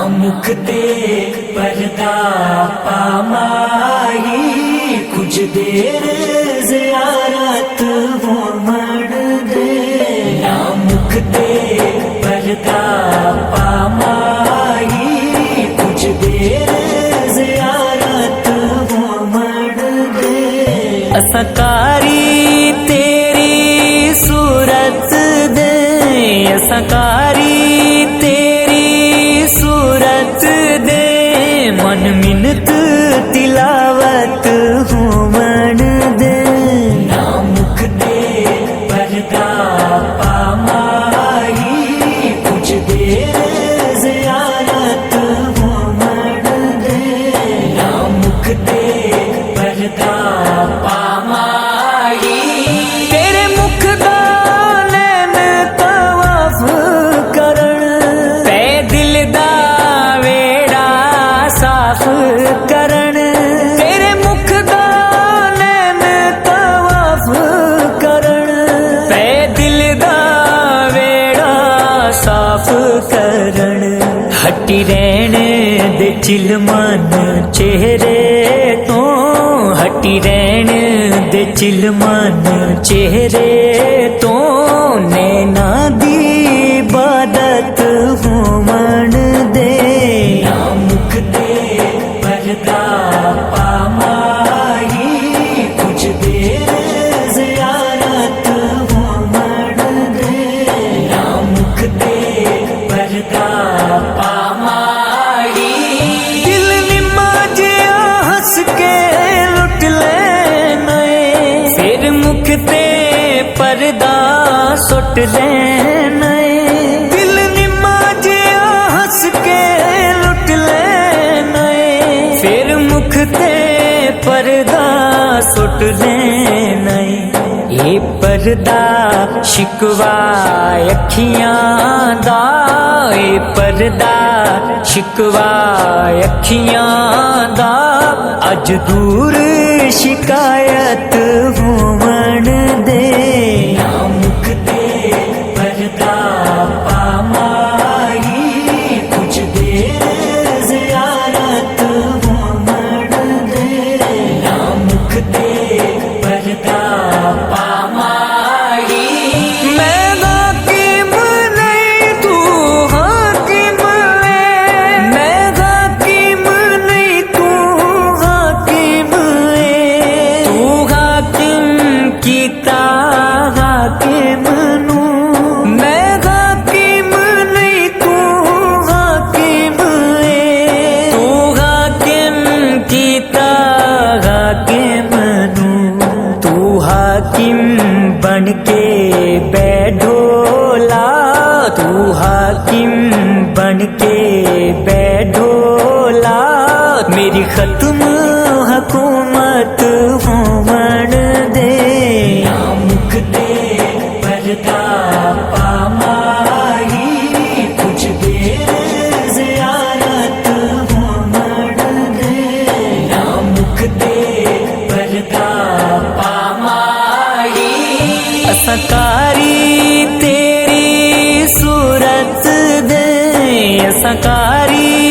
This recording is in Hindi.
मुकते पर्दा पामाही कुछ देर ज़ियारत वो मर दे। ना मुकते पर्दा पामाही कुछ देर ज़ियारत वो मर दे। असकारी तेरी सूरत दे, असकारी मन मिन्नत तिलावत होवन दे। ना मुकते पर्दा पामाही कुछ देर ज़ियारत होवन दे। ना मुकते पर्दा पामाही तेरे मुख दा नैन तवाफ करन, पै दिल दा साफ करन। तेरे मुख दा नैन तवाफ करन, पै दिल दा वेड़ा साफ करन। हटी रहन दे चिलमन चेहरे तो, हटी रहन दे चिलमन चेहरे तो। नैना दी इबादत होवन दे। ना मुकते पर्दा पामाही कुछ देर ज़ियारत वो मर दे। ना मुकते पर्दा पामाही दिल निम्मा जिया हंस के लुट लेना, फिर मुकते पर्दा सुट लेना। दिल निम्मा जिया हंस के लुट लेना, फिर मुकते पर्दा सुट लेना। ये पर्दा शिकवा अखियां दा, ये पर्दा शिकवा अखियां दा। अज दूर शिकायत होवन दे। ना मुकते पर्दा पामाही कुछ देर ज़ियारत वो मर दे। ना मुकते पर्दा पामाही मैं हाकिम नहीं तू हाकिम है, मैं हाकिम नहीं तू हाकिम है। तू हाकिम कीता हाकिम नू, मैं हाकिम नहीं तू हाकिम है। तू हाकिम कीता हाकिम नू, तू हाकिम बन के बैठोला, तू हाकिम बन के बैठोला। मेरी खत्म हुकूमत होवन दे। ना मुकते पर्दा पामाही कुछ देर ज़ियारत वो मर दे। ना मुकते पर्दा पामाही असकारी तेरी सूरत दे, असकारी